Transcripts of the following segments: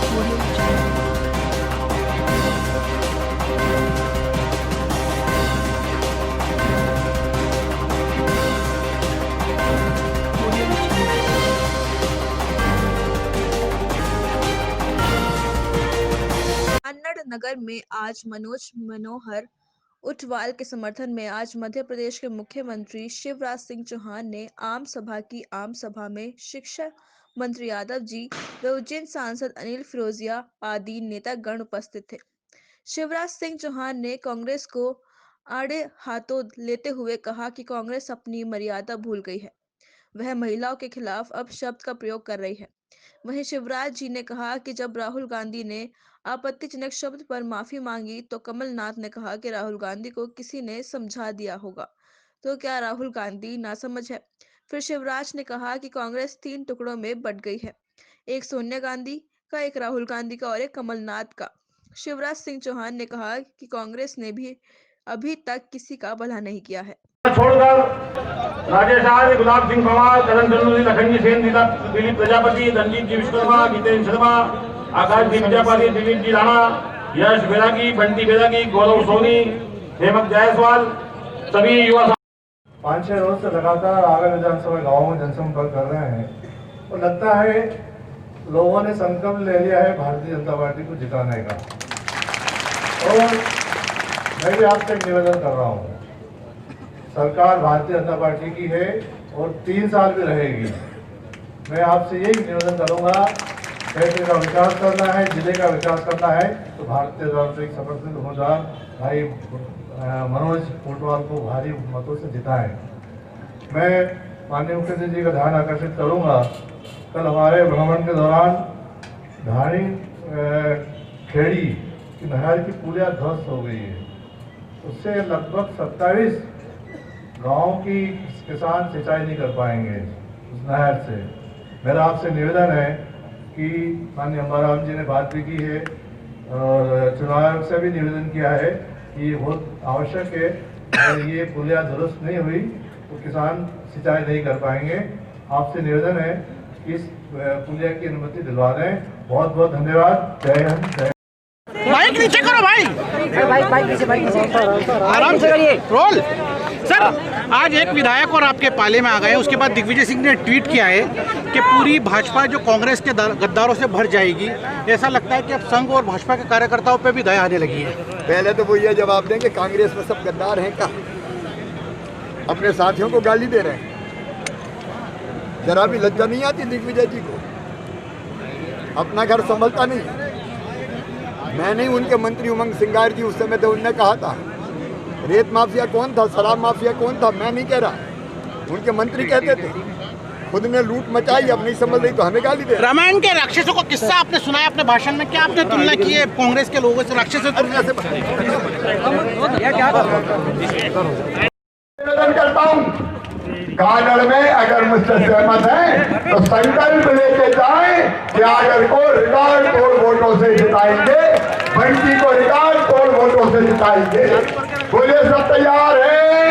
कन्नड़ नगर में आज मनोज मनोहर ऊंटवाल के समर्थन में आज मध्य प्रदेश के मुख्यमंत्री शिवराज सिंह चौहान ने आम सभा में शिक्षा मंत्री यादव जी व उज्जैन सांसद अनिल फिरोजिया आदि नेतागण उपस्थित थे। शिवराज सिंह चौहान ने कांग्रेस को आड़े हाथों लेते हुए कहा कि कांग्रेस अपनी मर्यादा भूल गई है, वह महिलाओं के खिलाफ अपशब्द का प्रयोग कर रही है। वहीं शिवराज जी ने कहा कि जब राहुल गांधी ने आपत्तिजनक शब्द पर माफी मांगी तो कमलनाथ ने कहा कि राहुल गांधी को किसी ने समझा दिया होगा, तो क्या राहुल गांधी नासमझ है। फिर शिवराज ने कहा कि कांग्रेस 3 टुकड़ों में बंट गई है, एक सोनिया गांधी का, एक राहुल गांधी का और एक कमलनाथ का। शिवराज सिंह चौहान ने कहा कि कांग्रेस ने भी अभी तक किसी का भला नहीं किया है। छोड़कर राजेश आर्य, गुलाब सिंह पंवार, करण चंद्र, लखनजी सेन, दिलीप प्रजापति, रणजीत जी विश्वकर्मा, जितेंद्र शर्मा, आकाश जी प्रजापति, दिलीप जी राणा, यश बेरागी, बंटी बेरागी, गौरव सोनी, हेमंत जायसवाल, सभी युवा 5-6 रोज से लगातार आगरा विधानसभा गाँव में जनसंपर्क कर रहे हैं और लगता है लोगों ने संकल्प ले लिया है भारतीय जनता पार्टी को जिताने का। और मैं भी आपसे एक निवेदन कर रहा हूँ, सरकार भारतीय जनता पार्टी की है और 3 साल भी रहेगी। मैं आपसे यही निवेदन करूंगा, क्षेत्र का विकास करना है, जिले का विकास करना है तो भारतीय जनता पार्टी समर्थित उम्मीदवार भाई मनोज ऊंटवाल को भारी मतों से जिताएं। मैं माननीय मुख्यमंत्री जी का ध्यान आकर्षित करूंगा, कल हमारे भ्रमण के दौरान धानी खेड़ी की नहर की पुलिया ध्वस्त हो गई है, उससे लगभग 27 गाँव की किसान सिंचाई नहीं कर पाएंगे उस नहर से। मेरा आपसे निवेदन है कि माननीय अंबाराम जी ने बात भी की है और चुनाव आयोग से भी निवेदन किया है कि ये बहुत आवश्यक है, अगर ये पुलिया दुरुस्त नहीं हुई तो किसान सिंचाई नहीं कर पाएंगे। आपसे निवेदन है कि इस पुलिया की अनुमति दिलवा दें। बहुत बहुत धन्यवाद। जय हिंद, जय। बाइक नीचे करो भाई, बाइक आराम से करिए, रोल। सर, आज एक विधायक और आपके पाले में आ गए, उसके बाद दिग्विजय सिंह ने ट्वीट किया है कि पूरी भाजपा जो कांग्रेस के गद्दारों से भर जाएगी। ऐसा लगता है कि अब संघ और भाजपा के कार्यकर्ताओं पे भी दया आने लगी है। पहले तो वो ये जवाब दें कि कांग्रेस में सब गद्दार हैं क्या? अपने साथियों को गाली दे रहे हैं। जरा भी लज्जा नहीं आती दिग्विजय जी को? अपना घर संभलता नहीं। मैं नहीं, उनके मंत्री उमंग सिंगार जी उस समय तो उनने कहा था रेत माफिया कौन था, शराब माफिया कौन था, मैं नहीं कह रहा, उनके मंत्री कहते थे। खुद ने लूट मचाई, अब नहीं संभल रही तो हमें गाली दे। रामायण के राक्षसों को किस्सा आपने सुनाया अपने भाषण में, क्या आपने तुलना की है कांग्रेस के लोगों से राक्षसों से? निवेदन करता हूँ, कांगड़ में अगर मुझसे सहमत है तो संकल्प लेके जाएं कि आगर को रिकॉर्ड तोड़ वोटों से जिताएंगे, बंटी को रिकॉर्ड तोड़ वोटों से जिताएंगे। बोलिए सब तैयार हैं?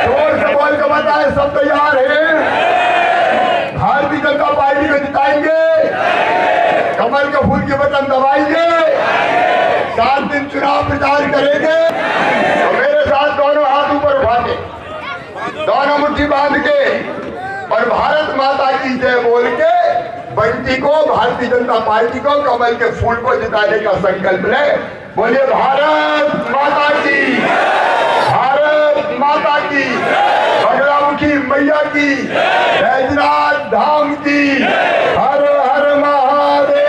जोर से बोल के बताएं सब तैयार हैं? भारतीय जनता पार्टी को जिताएंगे, कमल के फूल के बटन दबाएंगे, 7 दिन चुनाव प्रचार करेंगे। तो मेरे साथ दोनों हाथ ऊपर उठा के, दोनों मुट्ठी बांध के और भारत माता की जय बोल के बंटी को, भारतीय जनता पार्टी को, कमल के फूल को जिताने का संकल्प ले। बोलिए भारत माता की, भारत माता की, बगलामुखी मैया की, बैजनाथ धाम की, हर हर महादेव।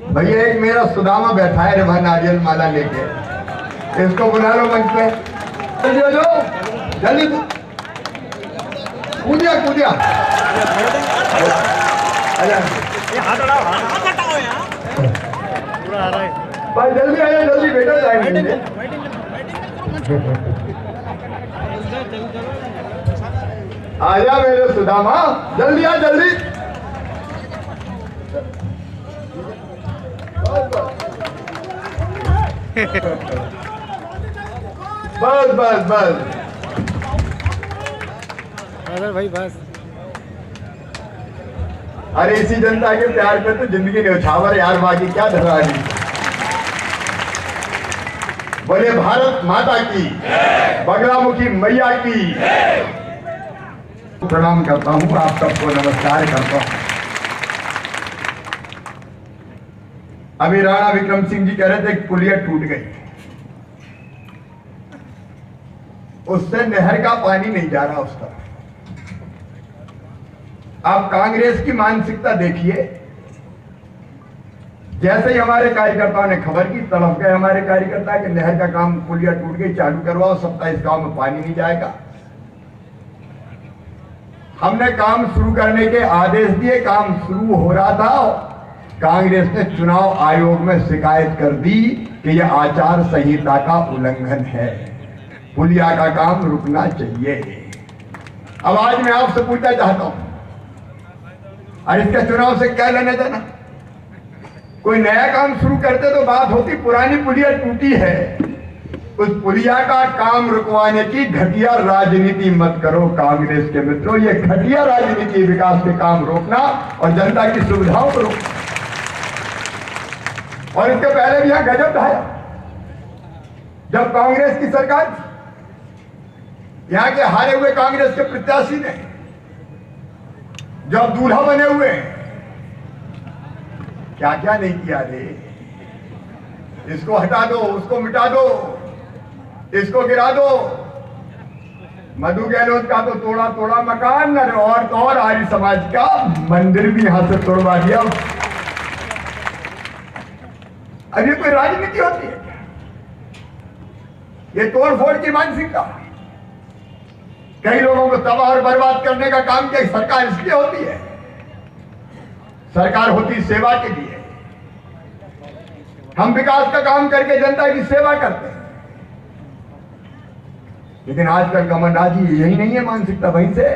भैया एक मेरा सुदामा बैठा है रे नारियल माला लेके, इसको बुला लो मंच पे। जल्दी कूदिया कूदिया, भाई जल्दी आया, जल्दी बेटा जाएंगे। आजा मेरे सुदामा, जल्दी आ जल्दी। बस बस बस भाई बस। अरे इसी जनता के प्यार पे तो जिंदगी न्यौछावर यार, बाकी क्या धरा नहीं। बोले भारत माता की, बगलामुखी मैया की। प्रणाम करता हूं, आप सबको नमस्कार करता हूं। अभी राणा विक्रम सिंह जी कह रहे थे पुलिया टूट गई, उससे नहर का पानी नहीं जा रहा उस तरफ। आप कांग्रेस की मानसिकता देखिए, जैसे ही हमारे कार्यकर्ताओं ने खबर की, तड़प गए हमारे कार्यकर्ता कि नहर का काम, पुलिया टूट गई, चालू करवाओ, 27 गांव में पानी नहीं जाएगा। हमने काम शुरू करने के आदेश दिए, काम शुरू हो रहा था, कांग्रेस ने चुनाव आयोग में शिकायत कर दी कि यह आचार संहिता का उल्लंघन है, पुलिया का काम रुकना चाहिए। अब आज मैं आपसे पूछना चाहता हूं, और इसका चुनाव से क्या लेने देना? कोई नया काम शुरू करते तो बात होती, पुरानी पुलिया टूटी है, उस पुलिया का काम रुकवाने की घटिया राजनीति मत करो कांग्रेस के मित्रों। ये घटिया राजनीति, विकास के काम रोकना और जनता की सुविधाओं को रोकना। और इसके पहले भी यहां गजब ढाया, जब कांग्रेस की सरकार थी, यहां के हारे हुए कांग्रेस के प्रत्याशी ने, जब दूल्हा बने हुए, क्या क्या नहीं किया रे। इसको हटा दो, उसको मिटा दो, इसको गिरा दो। मधु गहलोत का तो तोड़ा तोड़ा मकान, और तो और आर्य समाज का मंदिर भी यहां से तोड़वा दिया। अब ये कोई राजनीति होती है क्या? ये तोड़फोड़ की मानसिकता। कई लोगों को तबाह और बर्बाद करने का काम क्या सरकार इसलिए होती है? सरकार होती सेवा के लिए। हम विकास का काम करके जनता की सेवा करते हैं, लेकिन आजकल कमलनाथ जी यही नहीं है मानसिकता। वहीं से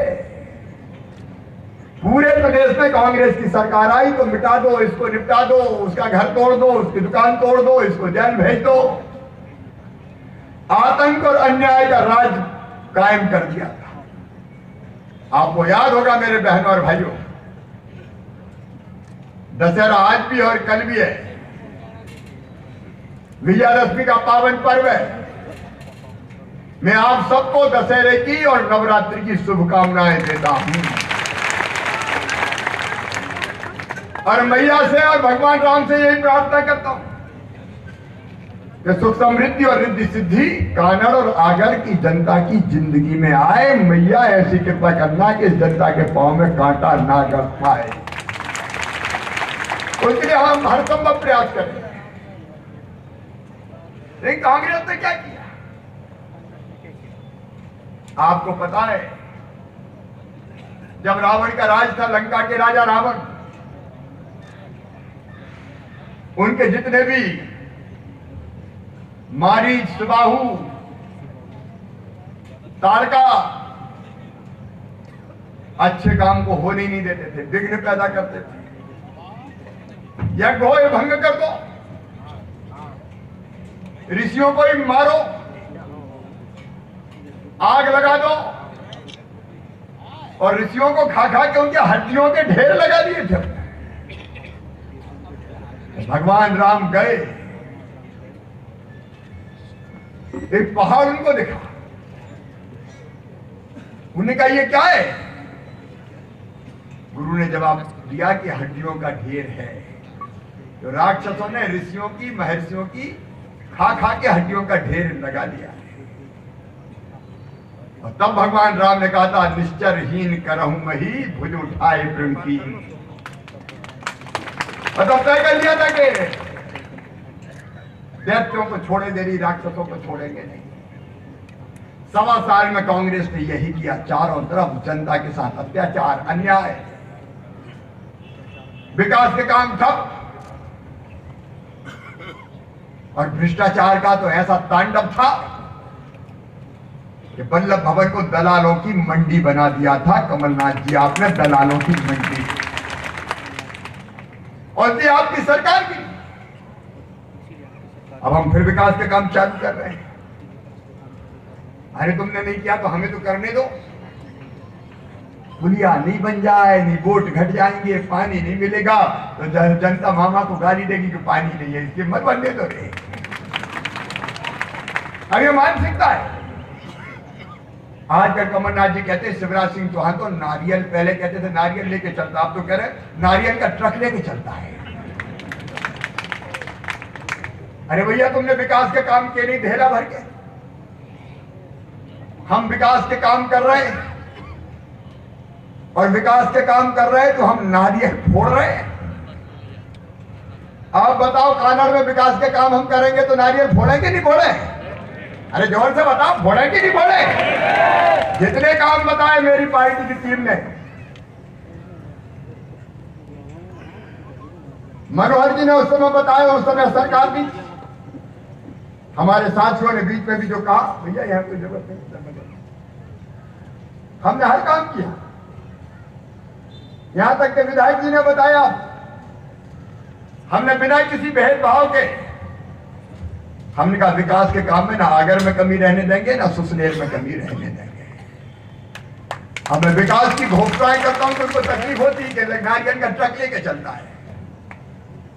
पूरे प्रदेश में कांग्रेस की सरकार आई तो मिटा दो, इसको निपटा दो, उसका घर तोड़ दो, उसकी दुकान तोड़ दो, इसको जेल भेज दो। आतंक और अन्याय का राज कायम कर दिया था। आपको याद होगा मेरे बहनों और भाइयों, दशहरा आज भी और कल भी है, विजयादशमी का पावन पर्व है। मैं आप सबको दशहरे की और नवरात्रि की शुभकामनाएं देता हूं, और मैया से और भगवान राम से यही प्रार्थना करता हूं कि सुख समृद्धि और रिद्धि सिद्धि कानड़ और आगर की जनता की जिंदगी में आए। मैया ऐसी कृपा करना कि इस जनता के पांव में कांटा ना गड़ पाए, उसके लिए हम हर संभव प्रयास करें। लेकिन कांग्रेस ने क्या किया आपको पता है? जब रावण का राज था, लंका के राजा रावण, उनके जितने भी मारीच, सुबाहु, ताड़का अच्छे काम को होने नहीं देते थे, विघ्न पैदा करते थे। यज्ञ हो ये भंग कर दो, ऋषियों को ही मारो, आग लगा दो, और ऋषियों को खा खा के उनके हड्डियों के ढेर लगा दिए थे। भगवान राम गए, एक पहाड़ उनको दिखा, उन्होंने कहा ये क्या है? गुरु ने जवाब दिया कि हड्डियों का ढेर है। तो राक्षसों ने ऋषियों की, महर्षियों की खा खा के हड्डियों का ढेर लगा दिया। और तब भगवान राम ने कहा था, निश्चरहीन करहूं मही, भुज उठाए प्रण की। और तब तय कर लिया था कि दैत्यों को छोड़े दे रही, राक्षसों को छोड़ेंगे नहीं। 1.25 साल में कांग्रेस ने यही किया, चारों तरफ जनता के साथ अत्याचार, अन्याय, विकास के काम ठप, और भ्रष्टाचार का तो ऐसा तांडव था कि वल्लभ भवन को दलालों की मंडी बना दिया था। कमलनाथ जी, आपने दलालों की मंडी, और ये आपकी सरकार की। अब हम फिर विकास के काम चालू कर रहे हैं। अरे तुमने नहीं किया तो हमें तो करने दो। पुलिया नहीं बन जाए, नहीं बोट घट जाएंगे, पानी नहीं मिलेगा तो जनता मामा को गाली देगी कि पानी नहीं है, इसके मत बनने दो रे। अब ये मानसिकता है। आजकल कमलनाथ जी कहते हैं शिवराज सिंह चौहान तो नारियल, पहले कहते थे नारियल लेके चलता, आप तो कह रहे नारियल का ट्रक लेके चलता है। अरे भैया तुमने विकास के काम के नहीं ढेला भर के, हम विकास के काम कर रहे हैं और विकास के काम कर रहे हैं तो हम नारियल फोड़ रहे हैं। आप बताओ कानड़ में विकास के काम हम करेंगे तो नारियल फोड़ेंगे नहीं फोड़े? अरे जोर से बताओ, फोड़ेंगे नहीं फोड़े? जितने काम बताए मेरी पार्टी की टीम ने, मनोहर जी ने उस समय बताया, उस समय सरकार भी, हमारे साथियों ने बीच में भी जो कहा भैया यहाँ कोई जरूरत नहीं, हमने हर काम किया। यहां तक के विधायक जी ने बताया हमने बिना किसी भेदभाव के, हमने कहा विकास के काम में ना आगर में कमी रहने देंगे ना सुसनेर में कमी रहने देंगे। हमें विकास की घोषणाएं करता हूं तो उनको तकलीफ होती है कि नारियल का ट्रक लेके चलता है।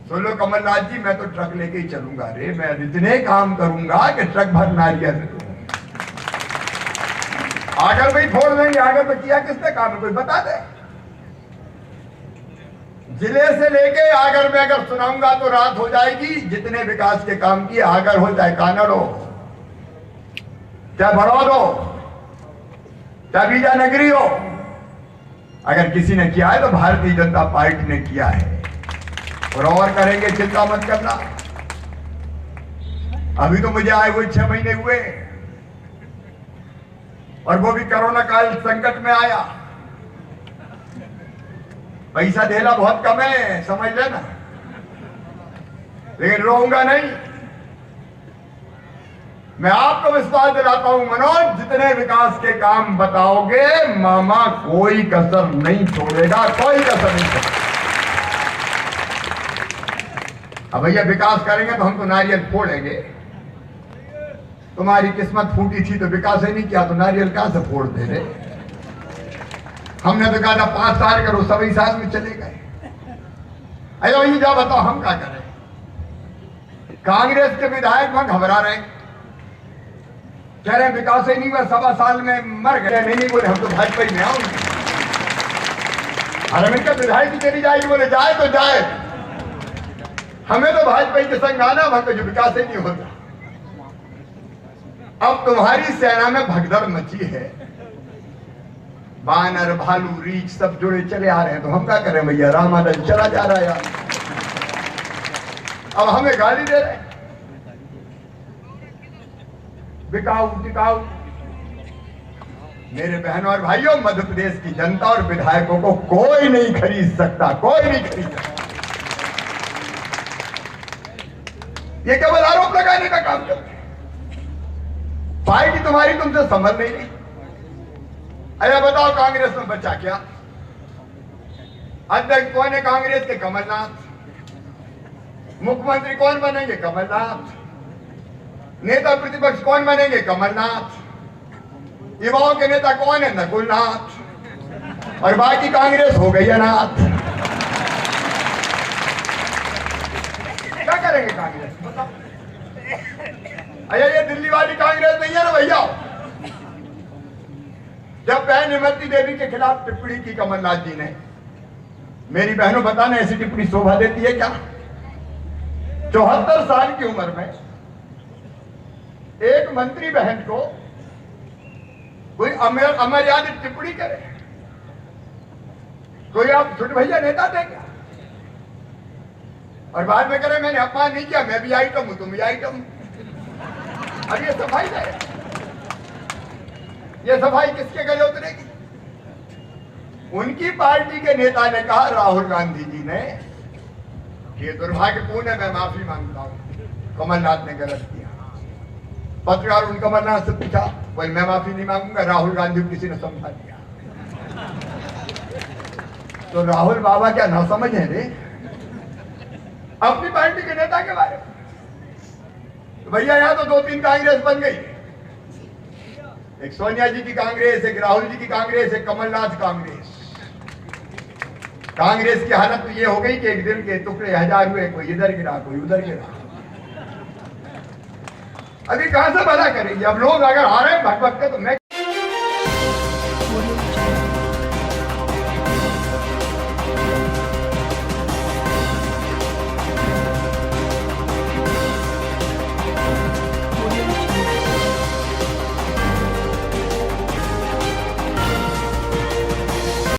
सुन लो कमलनाथ जी, मैं तो ट्रक लेके ही चलूंगा रे, मैं इतने काम करूंगा कि ट्रक भर नारियल आगर में ही छोड़ देंगे। आगर में किया किसने काम, कोई बता दे? जिले से लेके आगर में अगर सुनाऊंगा तो रात हो जाएगी। जितने विकास के काम किए, आगर हो चाहे कानड़ हो चाहे बड़ौद हो चाहे बीजा नगरी हो, अगर किसी ने किया है तो भारतीय जनता पार्टी ने किया है और करेंगे, चिंता मत करना। अभी तो मुझे आए हुए 6 महीने हुए और वो भी कोरोना काल संकट में आया। पैसा देना बहुत कम है, समझ लेना, लेकिन रोऊंगा नहीं। मैं आपको विश्वास दिलाता हूं मनोज, जितने विकास के काम बताओगे मामा कोई कसर नहीं छोड़ेगा, कोई कसर नहीं छोड़ेगा। अब भैया विकास करेंगे तो हम तो नारियल फोड़ेंगे। तुम्हारी किस्मत फूटी थी तो विकास ही नहीं किया तो नारियल कहां से फोड़ दे रहे? हमने तो कहा था 5 साल करो, सभी साल में चले गए। अरे वही जा बताओ हम क्या करें? कांग्रेस के विधायक वहां घबरा रहे, कह रहे विकास ही नहीं हुआ, 1.25 साल में मर गए। नहीं बोले हम तो भाजपा ही में आऊंगे। अरे इनका विधायक ही चली जाएगी, बोले जाए तो जाए, हमें तो भाजपा के संग आना, वहां तो जो विकास ही नहीं होता। अब तुम्हारी सेना में भगदड़ मची है, बानर भालू रीछ सब जुड़े चले आ रहे हैं, तो हम क्या करें भैया? रामादल चला जा रहा है यार, अब हमें गाली दे रहे, बिकाऊ टिकाऊ। मेरे बहनों और भाइयों, मध्य प्रदेश की जनता और विधायकों को कोई नहीं खरीद सकता, कोई नहीं खरीद सकता। ये केवल आरोप लगाने का काम करते हैं। पार्टी तुम्हारी तुमसे समझ नहीं रही। अरे बताओ कांग्रेस में बचा क्या? अध्यक्ष कौन है कांग्रेस के? कमलनाथ। मुख्यमंत्री कौन बनेंगे? कमलनाथ। नेता प्रतिपक्ष कौन बनेंगे? कमलनाथ। युवाओं के नेता कौन है? नकुलनाथ। और बाकी कांग्रेस हो गई अनाथ। क्या करेंगे कांग्रेस? बताओ। अरे ये दिल्ली वाली कांग्रेस नहीं है ना भैया। जब बहन इमरती देवी के खिलाफ टिप्पणी की कमलनाथ जी ने, मेरी बहनों बताना ऐसी टिप्पणी शोभा देती है क्या? 74 साल की उम्र में एक मंत्री बहन को कोई अमर्यादित टिप्पणी करे, कोई आप छोटे भैया नेता थे क्या? और बाद में करे मैंने अपमान नहीं किया, मैं भी आइटम हूं, तुम भी आइटम। अब ये सफाई है, ये सफाई किसके गले उतरेगी? उनकी पार्टी के नेता ने कहा, राहुल गांधी जी ने, कि दुर्भाग्यपूर्ण है, मैं माफी मांगता हूं, कमलनाथ ने गलत किया। पत्रकार उन कमलनाथ से पूछा, बोले मैं माफी नहीं मांगूंगा, राहुल गांधी को किसी ने समझा दिया। तो राहुल बाबा क्या ना समझ है रे अपनी पार्टी के नेता के बारे में? तो भैया यहाँ तो 2-3 कांग्रेस बन गई, एक सोनिया जी की कांग्रेस, एक राहुल जी की कांग्रेस, एक कमलनाथ कांग्रेस। कांग्रेस की हालत तो ये हो गई कि एक दिन के टुकड़े 1000 हुए, कोई इधर गिरा कोई उधर गिरा। अभी कहां से भला करेंगे? अब लोग अगर आ रहे हैं भटभट के, तो मैं